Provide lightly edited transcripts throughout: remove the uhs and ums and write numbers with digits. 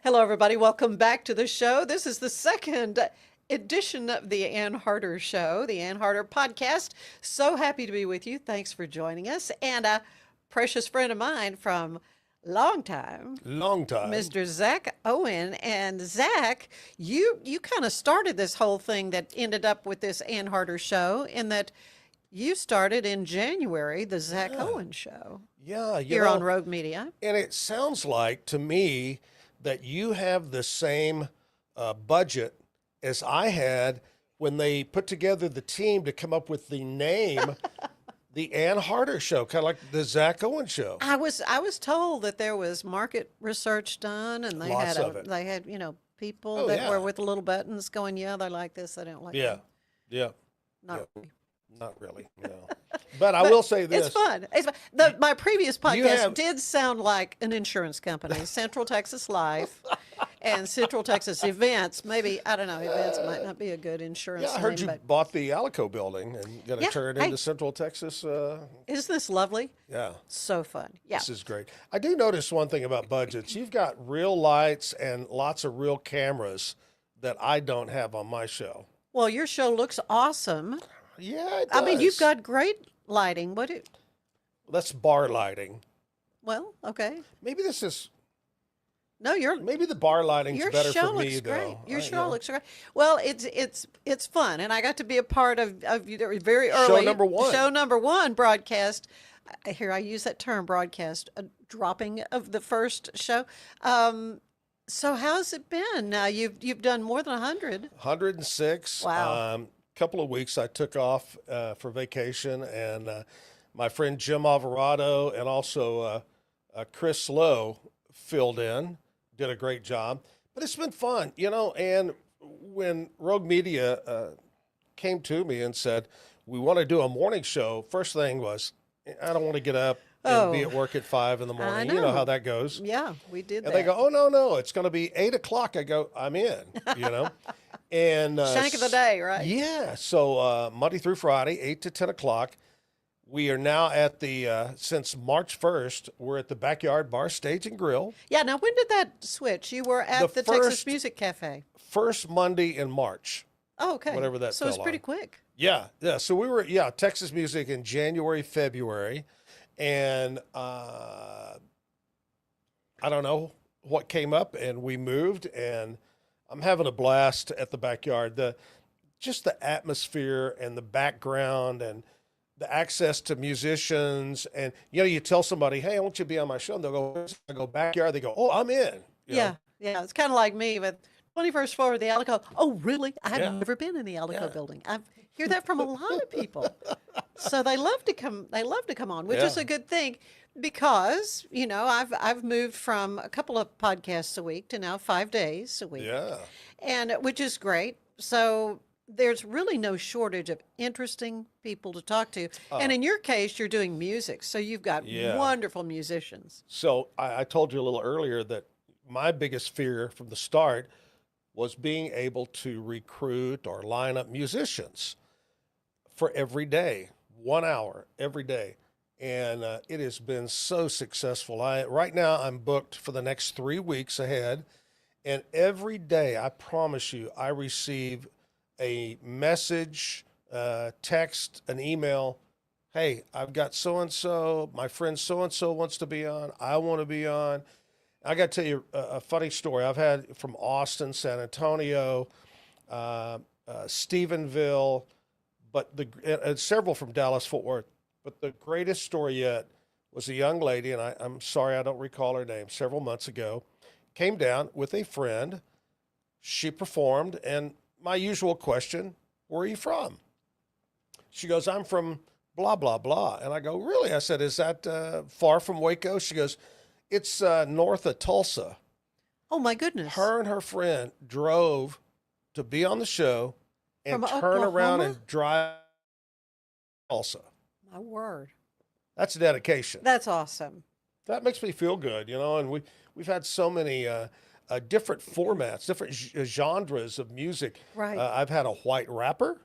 Hello, everybody. Welcome back to the show. This is the second edition of the Ann Harder Show, the Ann Harder podcast. So happy to be with you. Thanks for joining us. And a precious friend of mine from long time, Long time. Mr. Zack Owen. And Zack, you kind of started this whole thing that ended up with this Ann Harder Show in that you started in January the Zack Yeah. Owen Show Yeah, here on Rogue Media. and it sounds like to me that you have the same budget as I had when they put together the team to come up with the name, the Ann Harder Show, kind of like the Zack Owen Show. I was told that there was market research done, and Lots of it. they had people Oh, that yeah. were with little buttons going, yeah, they like this, they don't like Yeah, that. yeah, Not yeah. really. Not really, no. But I will say this. It's fun. It's fun. My previous You podcast have- did sound like an insurance company, Central Texas Life and Central Texas Events. Maybe, I don't know, Events might not be a good insurance Yeah, I heard name, you but bought the Alico building and going to Yeah, turn it hey. into Central Texas. isn't this lovely? Yeah. So fun. Yeah. This is great. I do notice one thing about budgets. You've got real lights and lots of real cameras that I don't have on my show. Well, your show looks awesome. Yeah, it I mean, you've does. got great lighting. That's bar lighting. Well, okay. Maybe this is No, maybe the bar lighting's your better show for me looks great. though. Your I- show looks great. Well, it's fun, and I got to be a part of your very Show early number one. show number one broadcast. Here I use that term broadcast, dropping of the first show. So how's it been? Now you've done more than 100. 106. Wow. Couple of weeks I took off for vacation, and my friend Jim Alvarado and also Chris Lowe filled in, did a great job. But it's been fun, And when Rogue Media came to me and said, we want to do a morning show, first thing was, I don't want to get up and be Oh. at work at 5 in the I morning. You know know. how that goes. Yeah, we did And that. they go, oh, no, it's going to be 8 o'clock. I go, I'm in. And Shank of the day, right? Yeah. So Monday through Friday, 8 to 10 o'clock. We are now at since March 1st, we're at the Backyard Bar Stage and Grill. Yeah. Now, when did that switch? You were at the Texas first- Music Cafe. First Monday in March. Oh, okay. Whatever that So it's fell pretty on. quick. Yeah. So we were, Texas Music in January, February. And I don't know what came up, and we moved, and I'm having a blast at the Backyard. Just the atmosphere and the background and the access to musicians. And, you tell somebody, hey, I want you to be on my show. And they'll go, "Where's it?" I go, Backyard. They go, oh, I'm in. You know? Yeah. It's kind of like me with 21st floor of the Alico. Oh, really? I've Yeah. never been in the Alico Yeah. building. I hear that from a lot of people. So they love to come. They love to come on, which is Yeah. a good thing because I've moved from a couple of podcasts a week to now 5 days a week, Yeah. and which is great. So there's really no shortage of interesting people to talk to. And in your case, you're doing music, so you've got Yeah. wonderful musicians. So I told you a little earlier that my biggest fear from the start was being able to recruit or line up musicians for every day, 1 hour every day. And it has been so successful. Right now I'm booked for the next 3 weeks ahead. And every day, I promise you, I receive a message, text, an email. Hey, I've got so-and-so, my friend so-and-so wants to be on. I want to be on. I got to tell you a funny story. I've had from Austin, San Antonio, Stephenville, but and several from Dallas, Fort Worth. But the greatest story yet was a young lady, and I'm sorry I don't recall her name, several months ago, came down with a friend. She performed, and my usual question, where are you from? She goes, I'm from blah, blah, blah. And I go, really? I said, is that far from Waco? She goes, it's north of Tulsa. Oh my goodness! Her and her friend drove to be on the show and From turn around Oklahoma? and drive to Tulsa. My word, That's dedication. that's awesome. That makes me feel good, and we've had so many different formats, different genres of music. Right. I've had a white rapper.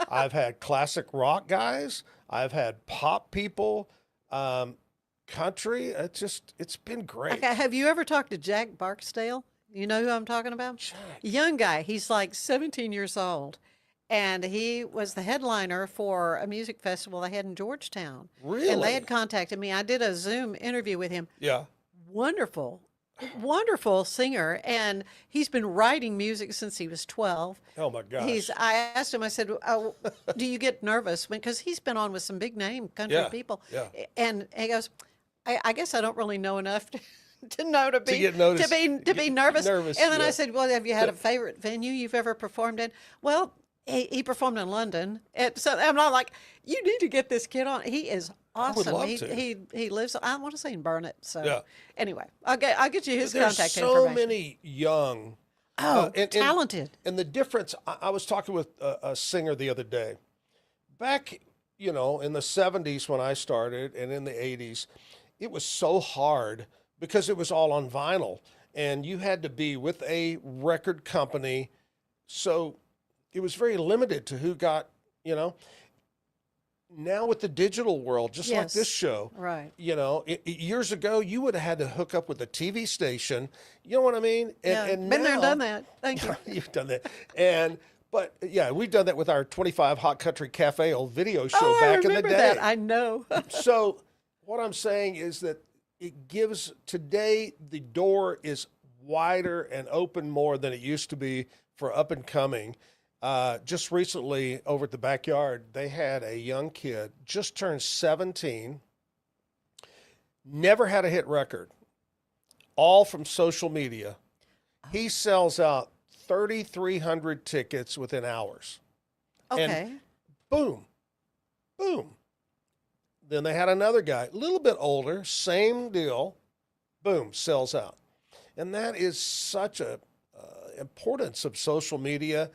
I've had classic rock guys. I've had pop people, country. It's been great. Okay, have you ever talked to Jack Barksdale? You know who I'm talking about? Jack. Young guy. He's like 17 years old. And he was the headliner for a music festival they had in Georgetown. And they Really? had contacted me. I did a Zoom interview with him. Yeah. Wonderful, wonderful singer. And he's been writing music since he was 12. Oh my gosh. I asked him, I said, oh, do you get nervous? Because he's been on with some big name country Yeah, people. yeah. And he goes, I guess I don't really know enough to know to be get noticed, to be nervous. nervous, And then I yeah. said, well, have you had a favorite venue you've ever performed in? Well, he performed in London. And so I'm not like, you need to get this kid on. He is would awesome. love he, to. he lives, I want to say in Burnett. So Yeah. anyway, I'll get you his There's contact so information. many young. Oh, and- talented. And the difference, I was talking with a singer the other day. Back, in the 70s when I started and in the 80s, it was so hard because it was all on vinyl and you had to be with a record company. So it was very limited to who got, Now with the digital world, just like this Yes. show, Right. years ago, you would have had to hook up with a TV station. You know what I mean? Yeah, And been there and now- done that. Thank you. You've done that. But yeah, we've done that with our 25 Hot Country Cafe old video show Oh, I back in the remember day. that. I know. So what I'm saying is that it gives today the door is wider and open more than it used to be for up and coming. Just recently over at the backyard, they had a young kid just turned 17, never had a hit record, all from social media. He sells out 3,300 tickets within hours. Okay. Boom, boom. Then they had another guy, a little bit older, same deal, boom, sells out. And that is such a importance of social media,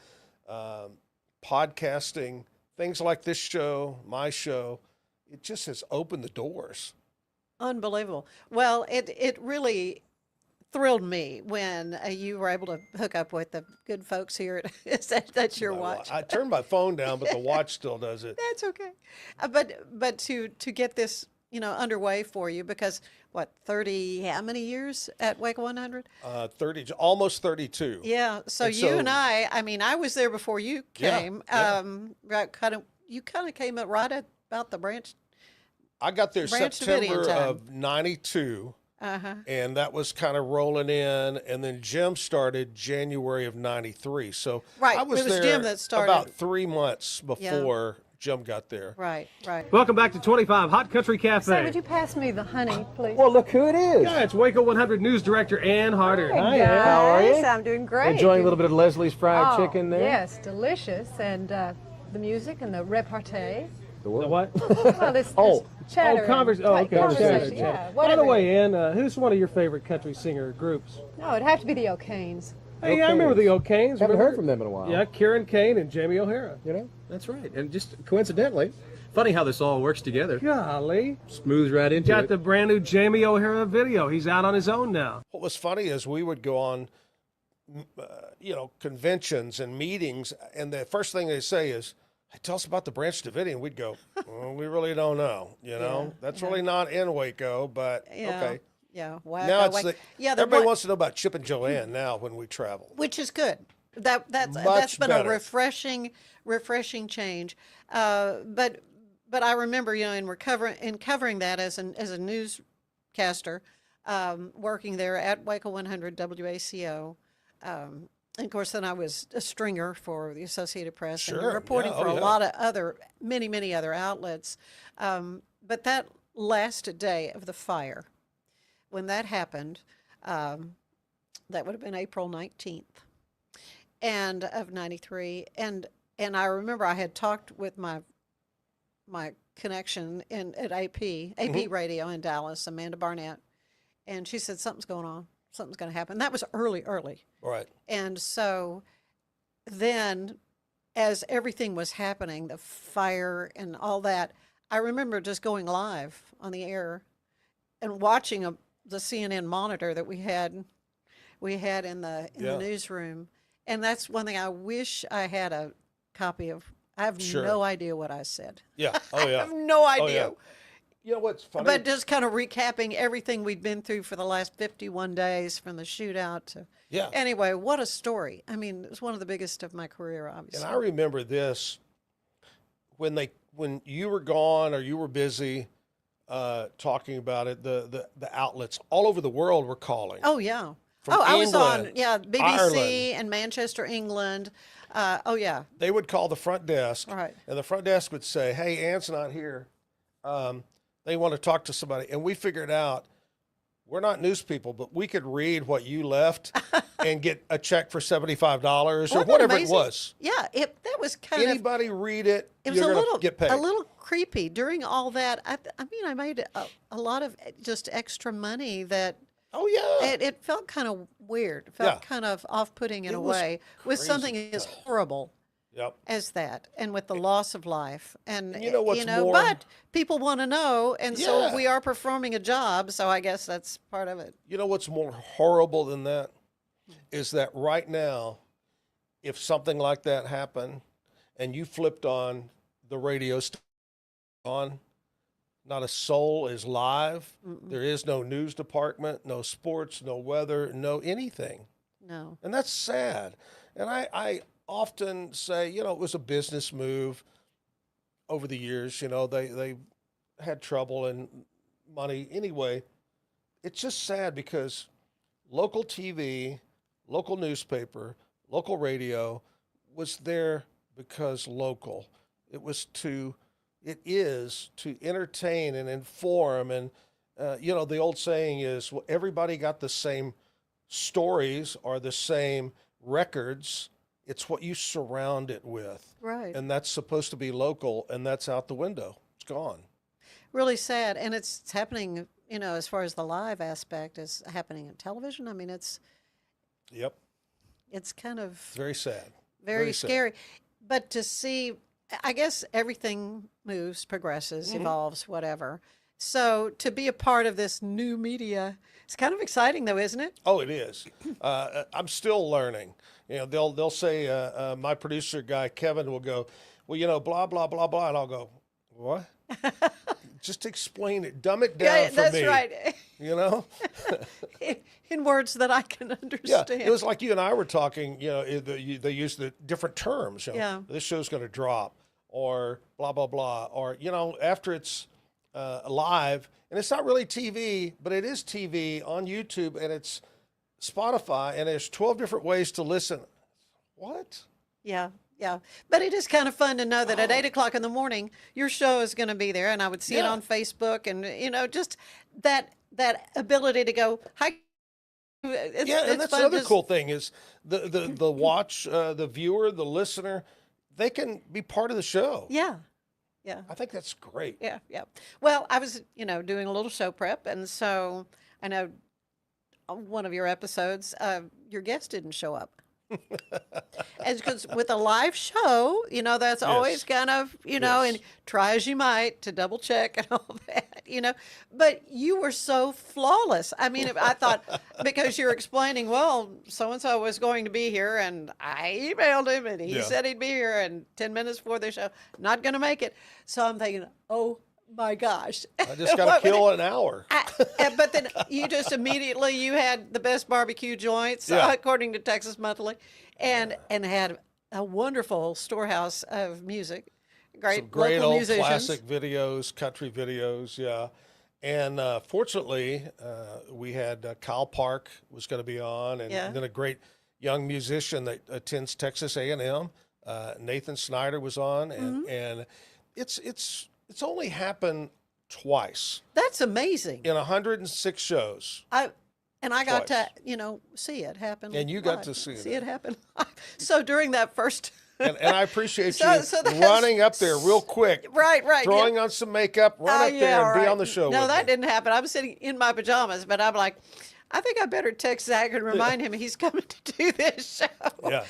podcasting, things like this show, my show. It just has opened the doors. Unbelievable. Well, it really thrilled me when you were able to hook up with the good folks here. That's your watch. I turned my phone down, but the watch still does it. That's okay. But to get this underway for you, because what, 30 how many years at Wake 100? 30, almost 32. Yeah. So And you so- and I mean, I was there before you Yeah, came. yeah. You kind of came up right at about the branch. I got there Branch Davidian September time. of 92. Uh-huh. And that was kind of rolling in, and then Jim started January of '93. So Right, I was it was there Jim that started. about 3 months before Jim got there. Right. Welcome back to 25 Hot Country Cafe. Say, would you pass me the honey, please? Well, look who it is. Yeah, it's Waco 100 News Director Ann Harder. Hi, Ann. How are you? I'm doing great. Enjoying a little bit of Leslie's fried Oh, chicken there? Yes, delicious. And the music and the repartee. The what? Well, this chatter. Okay. Conversation, yeah. By the whatever. way, Ann, who's one of your favorite country singer groups? No, it'd have to be the O'Kanes. Hey, I remember the O'Kanes. Haven't Remember? heard from them in a while. Yeah, Kieran Kane and Jamie O'Hara. You know? That's right. And just coincidentally, funny how this all works together. Golly. Smooths right into Got it. the brand new Jamie O'Hara video. He's out on his own now. What was funny is we would go on, conventions and meetings, and the first thing they say is, "Hey, tell us about the Branch Davidian." We'd go, well, "We really don't know. That's really not in Waco, but Yeah. okay." Yeah. Wow. Now it's the, the everybody one- wants to know about Chip and Joanne now when we travel. which is good. That's Much been better. a refreshing change. But I remember, in covering that as a newscaster, working there at Waco 100 WACO. And of course, then I was a stringer for the Associated Press and Sure, reporting yeah, for oh, a yeah. lot of many other outlets. But that last day of the fire, when that happened, that would have been April 19th and of 93. And I remember I had talked with my connection at AP radio in Dallas, Amanda Barnett, and she said, something's going on. Something's going to happen. That was early. Right. And so then, as everything was happening, the fire and all that, I remember just going live on the air and watching the CNN monitor that we had in the Yeah. newsroom. And that's one thing I wish I had a copy of. I have Sure. no idea what I said. Yeah. Oh I yeah. have no idea. yeah. you know what's funny? But just kind of recapping everything we'd been through for the last 51 days from the shootout to. Yeah. Anyway, what a story. I mean, it was one of the biggest of my career, obviously. And I remember this when you were gone or you were busy talking about it, the outlets all over the world were calling. Oh, yeah. From I was on, England, BBC Ireland. and Manchester, England. Oh, yeah. They would call the front desk, Right. and the front desk would say, "Hey, Ann's not here. They want to talk to somebody." And we figured out we're not news people, but we could read what you left and get a check for $75 or Wasn't that whatever it amazing? was. Yeah, that was kind of. Anybody read it, It was you're a going little, to get paid. a little creepy during all that. I mean, I made a lot of just extra money that Oh yeah. it felt kind of weird. It felt Yeah. kind of off-putting in It a was way with crazy something as times. horrible Yep. as that, and with the loss of life, and you know what's more- but people want to know, and Yeah. so we are performing a job. So I guess that's part of it. You know what's more horrible than that is that right now, if something like that happened and you flipped on the radio on, not a soul is live. There is no news department, no sports, no weather, no anything. No. And that's sad. And I often say, it was a business move over the years. They had trouble and money. Anyway, it's just sad because local TV, local newspaper, local radio was there because local. It is to entertain and inform. And, the old saying is, well, everybody got the same stories or the same records. It's what you surround it with. Right. And that's supposed to be local, and that's out the window. It's gone. Really sad, and it's happening. As far as the live aspect is happening in television. I mean, it's Yep. kind of Very sad. very sad. scary. But to see, I guess everything moves, progresses, evolves, whatever. So to be a part of this new media, it's kind of exciting, though, isn't it? Oh, it is. I'm still learning. They'll say, my producer guy, Kevin, will go, well, blah, blah, blah, blah. And I'll go, what? Just explain it. Dumb it down for that's me. right. In words that I can Yeah, understand. it was like you and I were talking, they use the different terms. Yeah. This show's going to drop or blah, blah, blah. Or, after it's live, and it's not really TV, but it is TV on YouTube and it's Spotify, and there's 12 different ways to listen. What? Yeah. But it is kind of fun to know that at 8 o'clock in the morning, your show is going to be there, and I would see it Yeah. on Facebook, and just that ability to go, hi. And that's fun another just- cool thing is the watch, the viewer, the listener, they can be part of the show. Yeah. I think that's great. Yeah. Well, I was, doing a little show prep, and so I know on one of your episodes, your guest didn't show up. And because with a live show, that's always kind of, Yes. and try as you might to double check and all that, but you were so flawless. I mean, I thought because you're explaining, well, so-and-so was going to be here and I emailed him and he Yeah. said he'd be here and 10 minutes before the show, not going to make it. So I'm thinking, oh my gosh. I just got What to would kill an hour. but then you just immediately you had the best barbecue joints Yeah. according to Texas Monthly, and had a wonderful storehouse of music, great, Some great local old musicians. classic videos, country videos, yeah. And fortunately, we had Kyle Park was going to be on, and Yeah. then a great young musician that attends Texas A&M, Nathan Snyder was on, Mm-hmm. and it's only happened twice That's amazing. in 106 shows. I got to Twice. see it happen. And you got live. to see it happen. So during that first, And I appreciate So- you so that's- running up there real quick, right, throwing on some makeup, run Oh, up there and be right. on the show No, with that me. didn't happen. I was sitting in my pajamas, but I'm like, I think I better text Zach and remind him he's coming to do this show. Yeah.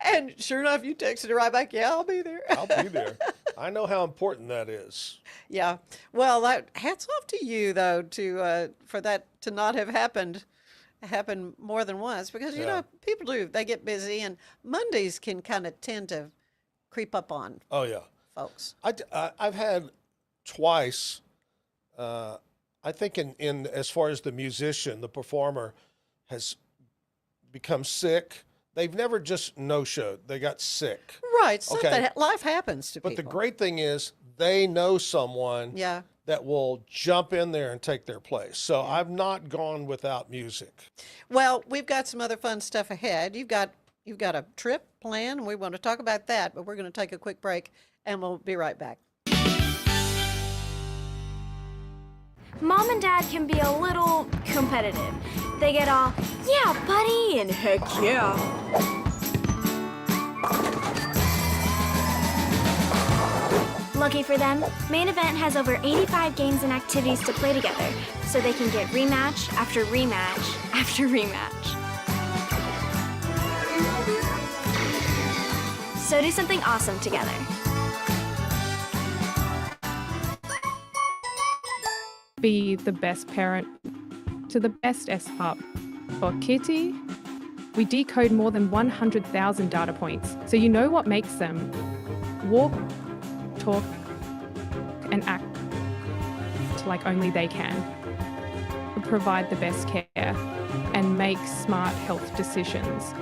And sure enough, you texted her right back. Yeah, I'll be there. I'll be there. I know how important that is. Yeah. Well, hats off to you though for that to not have happened more than once because Yeah. people they get busy and Mondays can kind of tend to creep up on Oh yeah. folks. I've had twice I think in as far as the musician, the performer has become sick. They've never just no-showed. They got sick. Right. Something, life happens to But the people. great thing is they know someone Yeah. that will jump in there and take their place. So I've not gone without music. Well, we've got some other fun stuff ahead. You've got a trip planned, and we want to talk about that, but we're going to take a quick break, and we'll be right back. Mom and Dad can be a little competitive. They get all, yeah, buddy, and heck yeah. Lucky for them, Main Event has over 85 games and activities to play together, so they can get rematch after rematch after rematch. So do something awesome together. Be the best parent to the best S-Pup. For Kitty, we decode more than 100,000 data points, so you know what makes them walk, talk, and act like only they can. We provide the best care and make smart health decisions,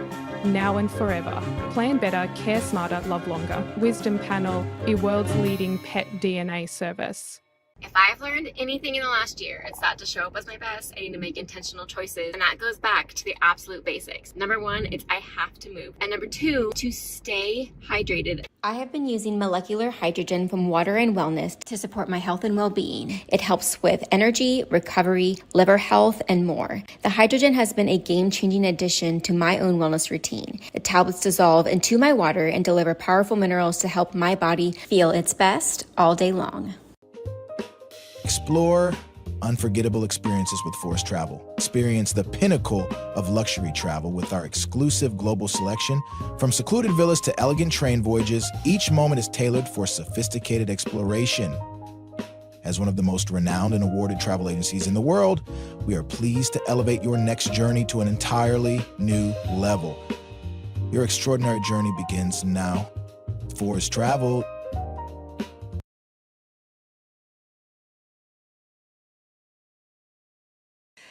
now and forever. Plan better, care smarter, love longer. Wisdom Panel, the world's leading pet DNA service. If I've learned anything in the last year, it's that to show up as my best, I need to make intentional choices. And that goes back to the absolute basics. Number one, it's I have to move. And number two, to stay hydrated. I have been using molecular hydrogen from Water and Wellness to support my health and well-being. It helps with energy, recovery, liver health, and more. The hydrogen has been a game-changing addition to my own wellness routine. The tablets dissolve into my water and deliver powerful minerals to help my body feel its best all day long. Explore unforgettable experiences with Forest Travel. Experience the pinnacle of luxury travel with our exclusive global selection. From secluded villas to elegant train voyages, each moment is tailored for sophisticated exploration. As one of the most renowned and awarded travel agencies in the world, we are pleased to elevate your next journey to an entirely new level. Your extraordinary journey begins now. Forest Travel.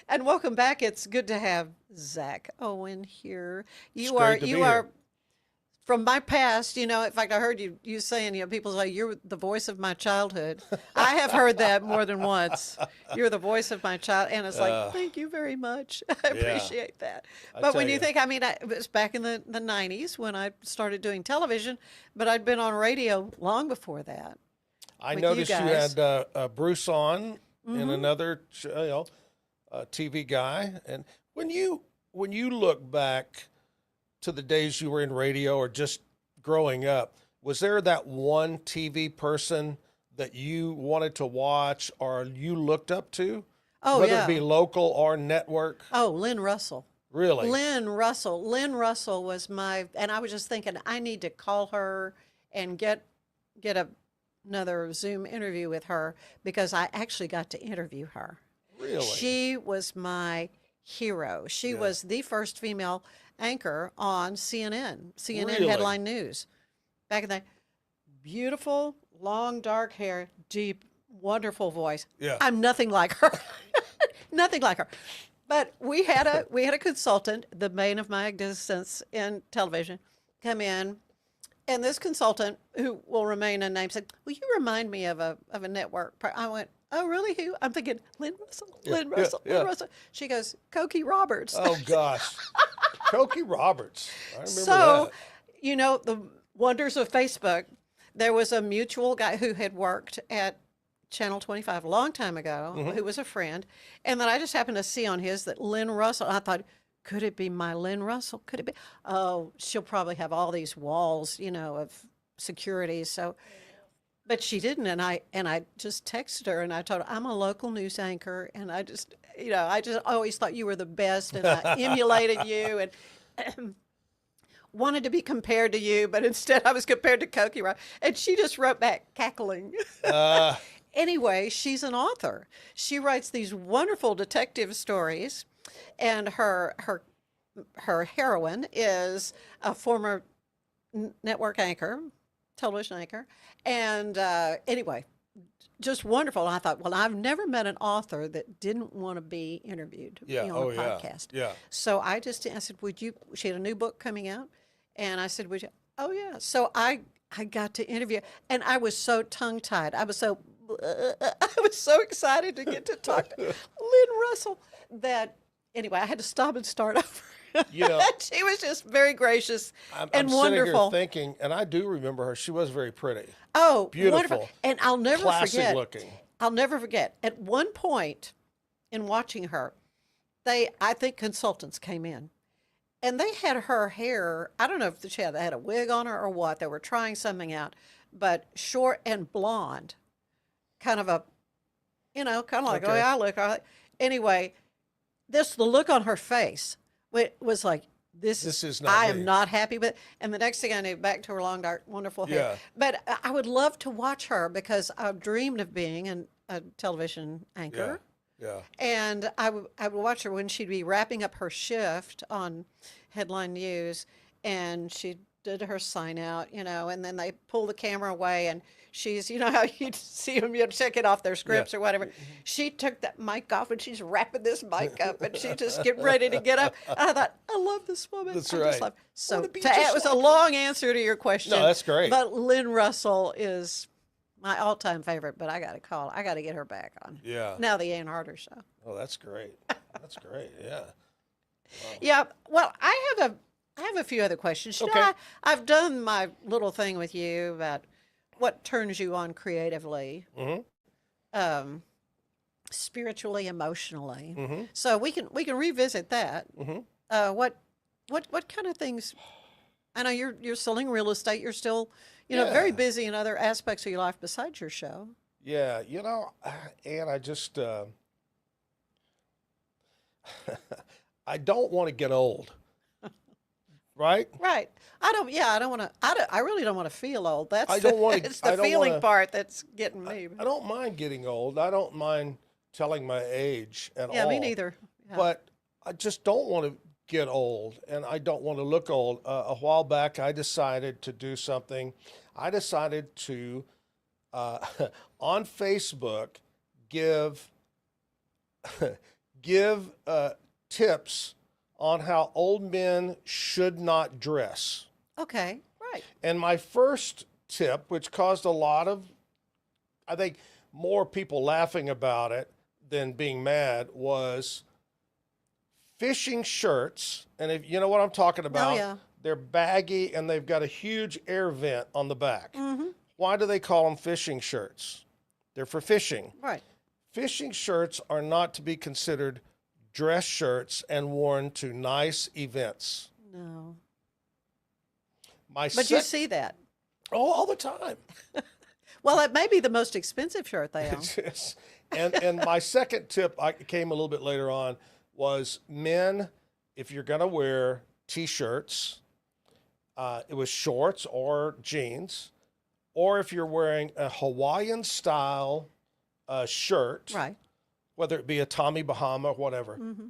And welcome back. It's good to have Zack Owen here. It's You great are to be you here. are from my past, in fact I heard you saying, people say you're the voice of my childhood. I have heard that more than once. You're the voice of my child, and it's like, thank you very much. I appreciate that. But when you think, it was back in the 90s when I started doing television, but I'd been on radio long before that. I with noticed you guys. had Bruce on in another TV guy. And when you look back to the days you were in radio or just growing up, was there that one TV person that you wanted to watch or you looked up to? Oh, whether yeah. it be local or network? Oh, Lynn Russell. Really? Lynn Russell was and I was just thinking, I need to call her and get another Zoom interview with her, because I actually got to interview her. Really? She was my hero. She was the first female anchor on CNN Really? Headline News. Back in the beautiful, long, dark hair, deep, wonderful voice. Yeah. I'm nothing like her. Nothing like her. But we had a consultant, the bane of my existence in television, come in, and this consultant, who will remain unnamed, said, "Will you remind me of a network?" I went, "Oh, really? Who?" I'm thinking, Lynn Russell. Lynn Russell. She goes, "Cokie Roberts." Oh, gosh. Cokie Roberts. I remember So, that. the wonders of Facebook, there was a mutual guy who had worked at Channel 25 a long time ago, who was a friend. And then I just happened to see on his that Lynn Russell, I thought, could it be my Lynn Russell? Could it be? Oh, she'll probably have all these walls, of security. So, but she didn't. And I just texted her and I told her, I'm a local news anchor. And I just always thought you were the best. And I emulated you and wanted to be compared to you. But instead I was compared to Cokie. Right? And she just wrote back cackling. Anyway, she's an author. She writes these wonderful detective stories, and her heroine is a former network anchor, television anchor. And anyway, just wonderful. And I thought, well, I've never met an author that didn't want to be interviewed, Yeah. be on Oh, a yeah. podcast. Yeah. So I said, would you, she had a new book coming out. And I said, would you, oh yeah. So I got to interview and I was so tongue tied. I was so excited to get to talk to Lynn Russell that anyway, I had to stop and start over. You know, she was just very gracious I'm and sitting wonderful. here thinking, and I do remember her. She was very pretty. Oh, Beautiful. wonderful. And I'll never Classy forget. looking. I'll never forget. At one point in watching her, I think consultants came in and they had her hair. I don't know if they had a wig on her or what. They were trying something out, but short and blonde, kind of kind of like, Okay. oh, yeah, I look. Anyway, the look on her face was like, this is not I me. am not happy with. And the next thing I knew, back to her long, dark, wonderful hair. Yeah. But I would love to watch her because I dreamed of being a television anchor. Yeah. And I would watch her when she'd be wrapping up her shift on Headline News, and she did her sign out, and then they pull the camera away, and she's, how you see them, check it off their scripts or whatever. She took that mic off, and she's wrapping this mic up, and she just getting ready to get up. And I thought, I love this woman. That's I right. Just love her. So Wanna be it just was like a long answer to your question. No, that's great. But Lynn Russell is my all-time favorite, but I got to get her back on. Yeah. Now the Ann Harder Show. Oh, that's great. That's great. Yeah. Yeah. Well, I have a few other questions. You know, Okay. I've done my little thing with you about what turns you on creatively, Mm-hmm. spiritually, emotionally. Mm-hmm. So we can revisit that. Mm-hmm. What kind of things? I know you're selling real estate. You're still, Yeah. very busy in other aspects of your life besides your show. Yeah. And I just, I don't want to get old. Right? Right. I don't want to. I really don't want to feel old. That's I don't wanna- It's I the don't feeling wanna- part that's getting me. I don't mind getting old. I don't mind telling my age at all. Yeah, me neither. Yeah. But I just don't want to get old, and I don't want to look old. A while back, I decided to do something. I decided to, on Facebook, give tips on how old men should not dress. Okay. Right. And my first tip, which caused a lot of, I think, more people laughing about it than being mad, was fishing shirts. And if you know what I'm talking about, yeah. they're baggy and they've got a huge air vent on the back. Mm-hmm. Why do they call them fishing shirts? They're for fishing. Right. Fishing shirts are not to be considered dress shirts and worn to nice events. No. But But you see that. Oh, all the time. Well, it may be the most expensive shirt they own. Yes. And my second tip, I came a little bit later on, was men, if you're going to wear T-shirts, it was shorts or jeans, or if you're wearing a Hawaiian style shirt, Right. whether it be a Tommy Bahama or whatever, Mm-hmm.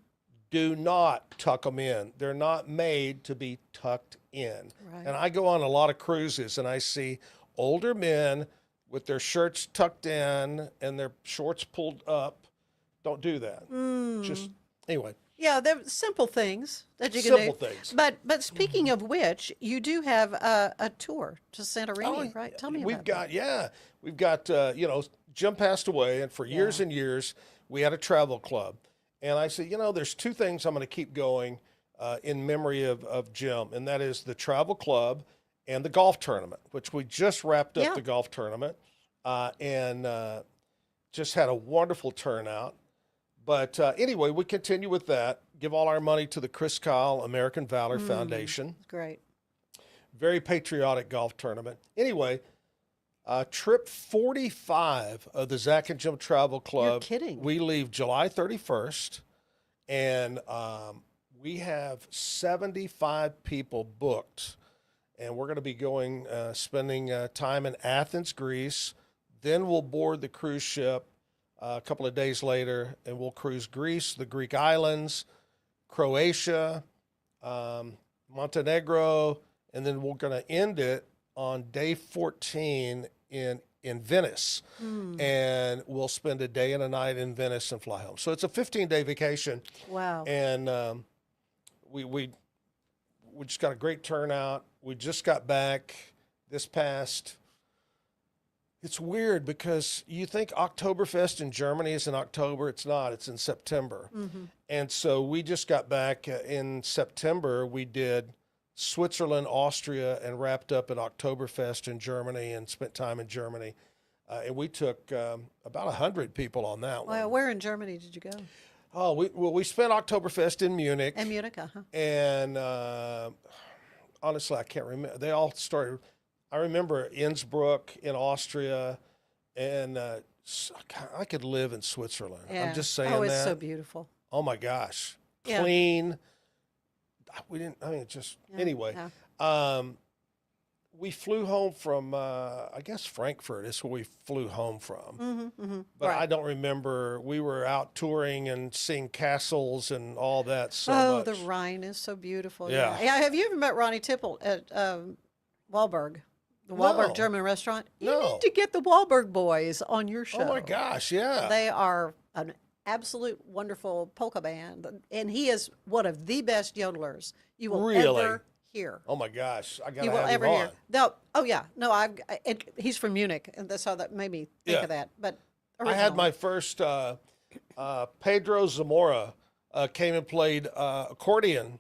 do not tuck them in. They're not made to be tucked in. Right. And I go on a lot of cruises and I see older men with their shirts tucked in and their shorts pulled up. Don't do that. Just anyway. Yeah, they're simple things that you can do. Simple things. But speaking of which, you do have a tour to Santorini, right? Tell me We've about got, yeah, we've got, Jim passed away, and for years and years, we had a travel club. And I said, there's two things I'm going to keep going in memory of Jim, and that is the travel club and the golf tournament, which we just wrapped up the golf tournament and just had a wonderful turnout. But anyway, we continue with that, give all our money to the Chris Kyle American Valor Foundation. that. Great. Very patriotic golf tournament. Anyway, trip 45 of the Zack and Jim Travel Club. You're kidding. We leave July 31st, and we have 75 people booked. And we're going to be going, spending time in Athens, Greece. Then we'll board the cruise ship a couple of days later, and we'll cruise Greece, the Greek islands, Croatia, Montenegro, and then we're going to end it on day 14 in in Venice, and we'll spend a day and a night in Venice and fly home. So it's a 15-day vacation. Wow. And we just got a great turnout. We just got back this past. It's weird because you think Oktoberfest in Germany is in October. It's not. It's in September. And so we just got back in September. We did Switzerland, Austria, and wrapped up at Oktoberfest in Germany and spent time in Germany. And we took about 100 people on that one. Well, where in Germany did you go? Oh, we spent Oktoberfest in Munich. In Munich, uh-huh. And honestly, I can't remember. They all started. I remember Innsbruck in Austria, and I could live in Switzerland. Yeah. I'm just saying Oh, it's that. so beautiful. Oh my gosh, Yeah. clean. We didn't. I mean, just anyway. Yeah. We flew home from I guess Frankfurt is where we flew home from. But Right. I don't remember. We were out touring and seeing castles and all that. So Oh, much. the Rhine is so beautiful. Yeah. Yeah. Have you ever met Ronnie Tipple at Wahlberg, the Wahlberg No. German restaurant? You No. need to get the Wahlberg boys on your show. Oh my gosh, yeah. They are an absolute wonderful polka band, and he is one of the best yodelers you will Really? ever hear. Oh my gosh, I gotta You will have him ever on. hear. No, oh yeah, no, he's from Munich, and that's how that made me think Yeah. of that. But I had originally. my first Pedro Zamora came and played accordion.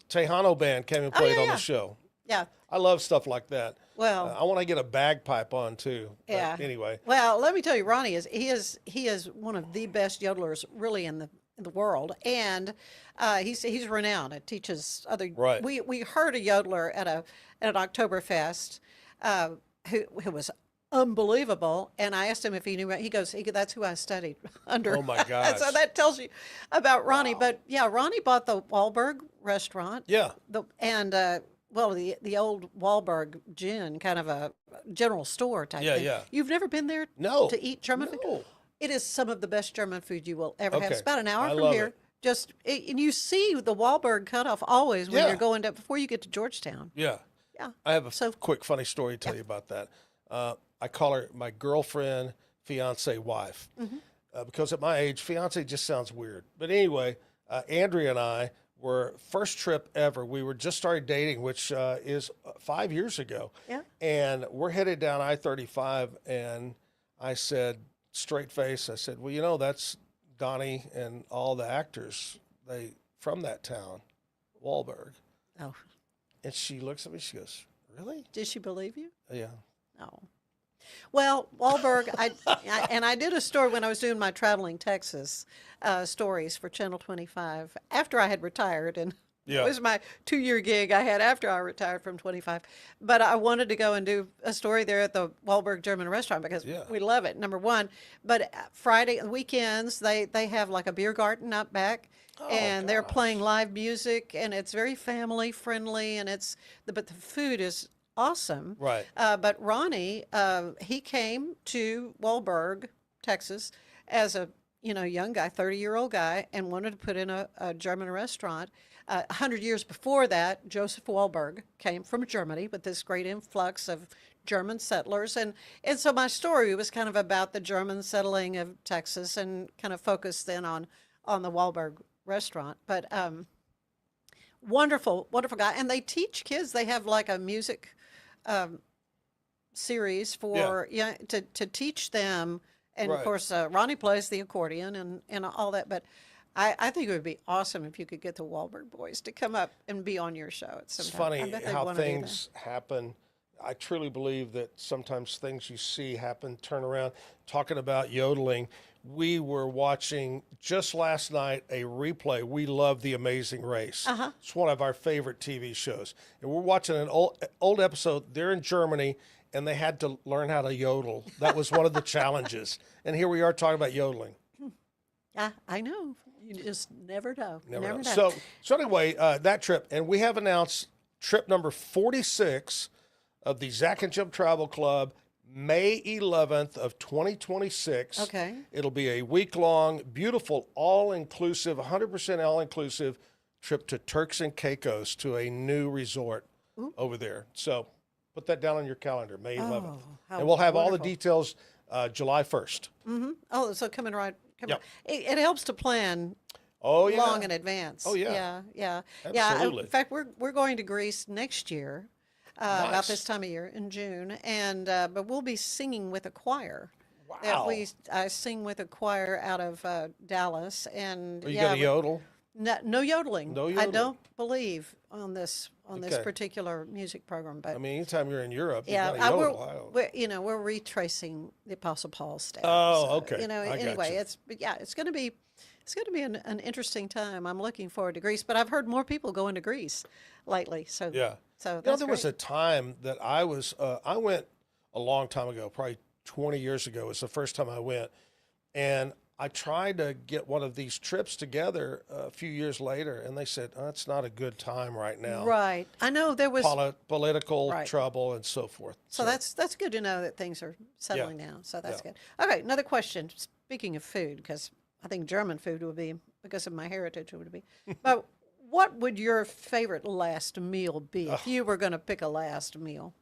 Tejano band came and played on yeah. the show. Yeah. I love stuff like that. Well, I want to get a bagpipe on too. But yeah. Anyway. Well, let me tell you, Ronnie is one of the best yodelers really in the world, and he's renowned. It teaches other. Right. We heard a yodeler at an Oktoberfest who was unbelievable, and I asked him if he knew. He goes, that's who I studied under. Oh my gosh. So that tells you about Ronnie. But yeah, Ronnie bought the Wahlberg restaurant. Yeah. The old Wahlberg Gin, kind of a general store type Yeah, thing. yeah. You've never been there No. to eat German food? No. It is some of the best German food you will ever have. Okay. It's about an hour I from love here. it. And you see the Wahlberg cutoff always when Yeah. you're going to, before you get to Georgetown. Yeah. Yeah. I have a So- quick funny story to tell you about that. I call her my girlfriend, fiance, wife. Because at my age, fiance just sounds weird. But anyway, Andrea and I were first trip ever. We were just started dating, which is 5 years ago. Yeah. And we're headed down I-35, and I said, straight face, I said, well, you know, that's Donnie and all the actors from that town, Wahlberg. Oh, And she looks at me, she goes, really? did she believe you? Yeah. No. Well, Wahlberg, I did a story when I was doing my Traveling Texas stories for Channel 25 after I had retired, and Yeah. it was my 2-year gig I had after I retired from 25. But I wanted to go and do a story there at the Wahlberg German restaurant because Yeah. we love it, number one. But Friday weekends, they have like a beer garden up back. And they're playing live music, and it's very family friendly, and but the food is awesome. Right. But Ronnie, he came to Wahlberg, Texas, as a young guy, 30-year-old guy, and wanted to put in a German restaurant. 100 years before that, Joseph Wahlberg came from Germany with this great influx of German settlers, and so my story was kind of about the German settling of Texas, and kind of focused then on the Wahlberg restaurant. But wonderful guy, and they teach kids. They have like a music series for to teach them, and Right. of course Ronnie plays the accordion and all that. But I think it would be awesome if you could get the Wahlberg boys to come up and be on your show at some It's time. I funny bet they'd how wanna do that. things happen. I truly believe that sometimes things you see happen, turn around. Talking about yodeling, we were watching just last night a replay. We love The Amazing Race. It's one of our favorite TV shows. And we're watching an old episode. They're in Germany, and they had to learn how to yodel. That was one of the challenges. And here we are talking about yodeling. I know. You just never know. Never know. know. So anyway, that trip, and we have announced trip number 46 of the Zack and Jim Travel Club, May 11th of 2026. Okay. It'll be a week-long, beautiful, all-inclusive, 100% all-inclusive trip to Turks and Caicos, to a new resort over there. So Put that down on your calendar, May 11th. Oh, how and we'll have all the wonderful. details July 1st. Oh, so coming right. Yep. It helps to plan Oh, yeah. long in advance. Oh, yeah. Yeah. Absolutely. In fact, we're going to Greece next year, about Nice. this time of year in June, and but we'll be singing with a choir. Wow. I sing with a choir out of Dallas, and Are you going to yodel? No yodeling. No I yodeling. don't believe on this Okay. particular music program, but I mean, anytime you're in Europe, you yeah, got to yodel. we're retracing the Apostle Paul's steps. Oh, So, okay. I anyway, gotcha. it's going to be an interesting time. I'm looking forward to Greece, but I've heard more people going to Greece lately. So Yeah. so There that's was a great. time that I was, I went a long time ago, probably 20 years ago was the first time I went. And I tried to get one of these trips together a few years later, and they said, oh, it's not a good time right now. Right. I know there was. Political Right. trouble and so forth. So that's good to know that things are settling down. So that's good. Okay, another question. Speaking of food, because I think German food would be, because of my heritage, would be. But what would your favorite last meal be if you were going to pick a last meal?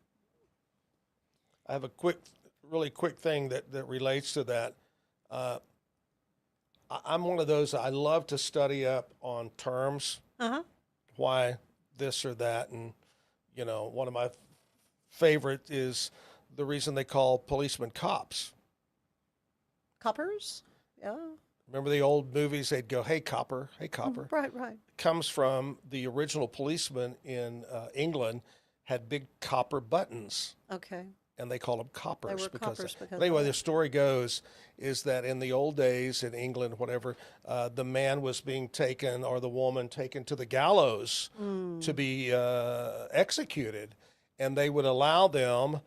I have a really quick thing that relates to that. I'm one of those, I love to study up on terms, why this or that. And, one of my favorite is the reason they call policemen cops. Coppers? Yeah. Remember the old movies? They'd go, hey, copper, hey, copper. Right. It comes from the original policemen in England had big copper buttons. Okay. And they called them coppers. They were coppers because of anyway, that. the story goes is that in the old days in England, whatever, the man was being taken or the woman taken to the gallows to be executed. And they would allow them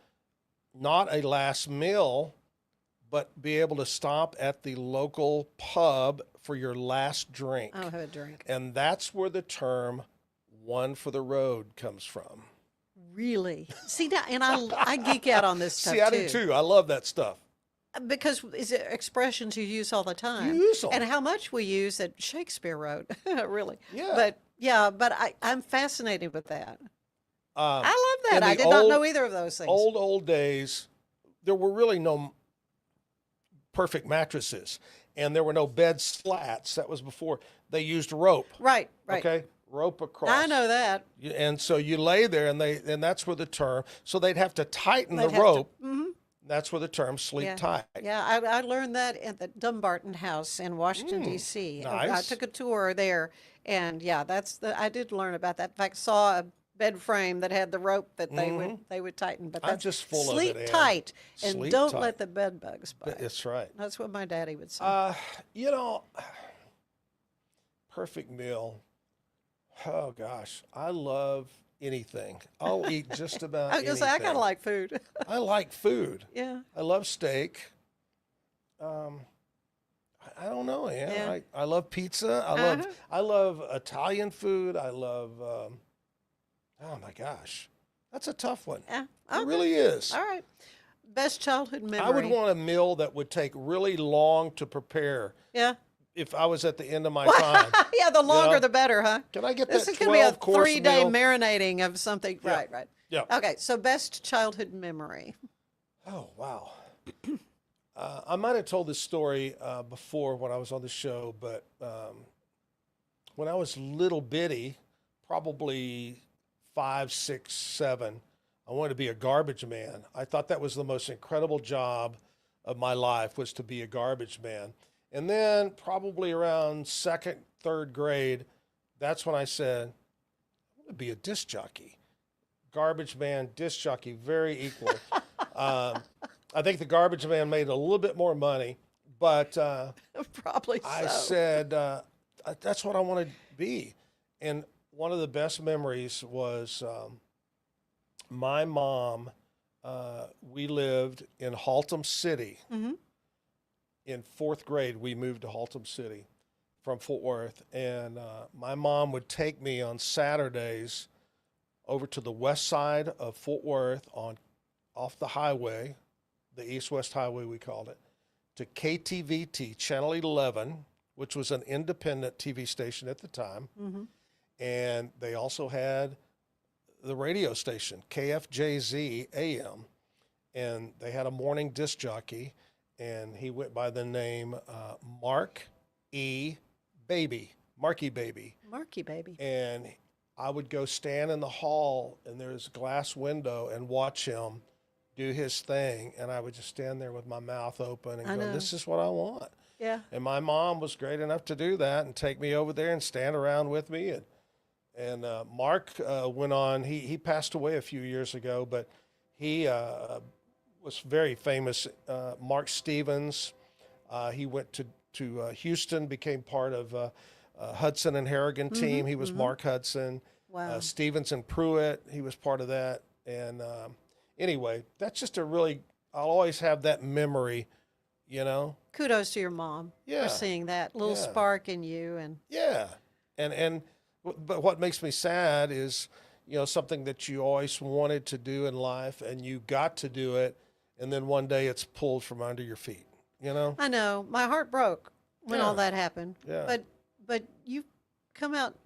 not a last meal, but be able to stop at the local pub for your last drink. I'll have a drink. And that's where the term one for the road comes from. Really? See, now, and I geek out on this stuff See, I do too. I love that stuff. Because it's expressions you use all the time. You use them. And how much we use that Shakespeare wrote, really. Yeah. But I'm fascinated with that. I love in that. I the did not know either of those things. Old days, there were really no perfect mattresses, and there were no bed slats. That was before. They used rope. Right. Okay, rope across. I know that. And so you lay there, and that's where the term. So they'd have to tighten They'd the have to- rope. That's where the term sleep tight. Yeah, I learned that at the Dumbarton House in Washington, D.C. I nice. took a tour there, and I did learn about that. In fact, saw a bed frame that had the rope that they would tighten. But I'm that's just full of sleep it, Ann. tight, and Sleep don't tight. let the bed bugs bite. That's right. That's what my daddy would say. Perfect meal. Oh gosh, I love anything. I'll eat just about I was going to say, I kind of like food. I like food. Yeah. I love steak. I don't know, Ann. Yeah. I love pizza. I love Italian food. I love. Oh my gosh, that's a tough one. Yeah. It really is. All right. Best childhood memory. I would want a meal that would take really long to prepare. Yeah. If I was at the end of my time. Yeah, the longer know? the better, huh? Can I get This that is going to be a 12-course 3-day meal? marinating of something. Yeah. Right. Yeah. Okay, so best childhood memory. Oh, wow. I might have told this story before when I was on the show, but when I was little bitty, probably 5, 6, 7, I wanted to be a garbage man. I thought that was the most incredible job of my life, was to be a garbage man. And then probably around 2nd, 3rd grade, that's when I said, I want to be a disc jockey. Garbage man, disc jockey, very equal. I think the garbage man made a little bit more money, but Probably so. I said, that's what I want to be. And one of the best memories was my mom, we lived in Haltom City. In 4th grade, we moved to Haltom City from Fort Worth. And my mom would take me on Saturdays over to the west side of Fort Worth off the highway, the east-west highway we called it, to KTVT, Channel 11, which was an independent TV station at the time. And they also had the radio station, KFJZ AM, and they had a morning disc jockey, and he went by the name Mark E. Baby, Marky Baby. Marky Baby. And I would go stand in the hall, and there's a glass window, and watch him do his thing, and I would just stand there with my mouth open and go, this is what I want. Yeah. And my mom was great enough to do that and take me over there and stand around with me. And Mark went on, he passed away a few years ago, but he was very famous. Mark Stevens, he went to Houston, became part of Hudson and Harrigan team. He was Mark Hudson. Wow. Stevens and Pruitt, he was part of that. And anyway, that's just I'll always have that memory, you know. Kudos to your mom for seeing that little spark in you. And yeah. But what makes me sad is, you know, something that you always wanted to do in life and you got to do it, and then one day it's pulled from under your feet, you know? I know. My heart broke when all that happened. Yeah. But you've come out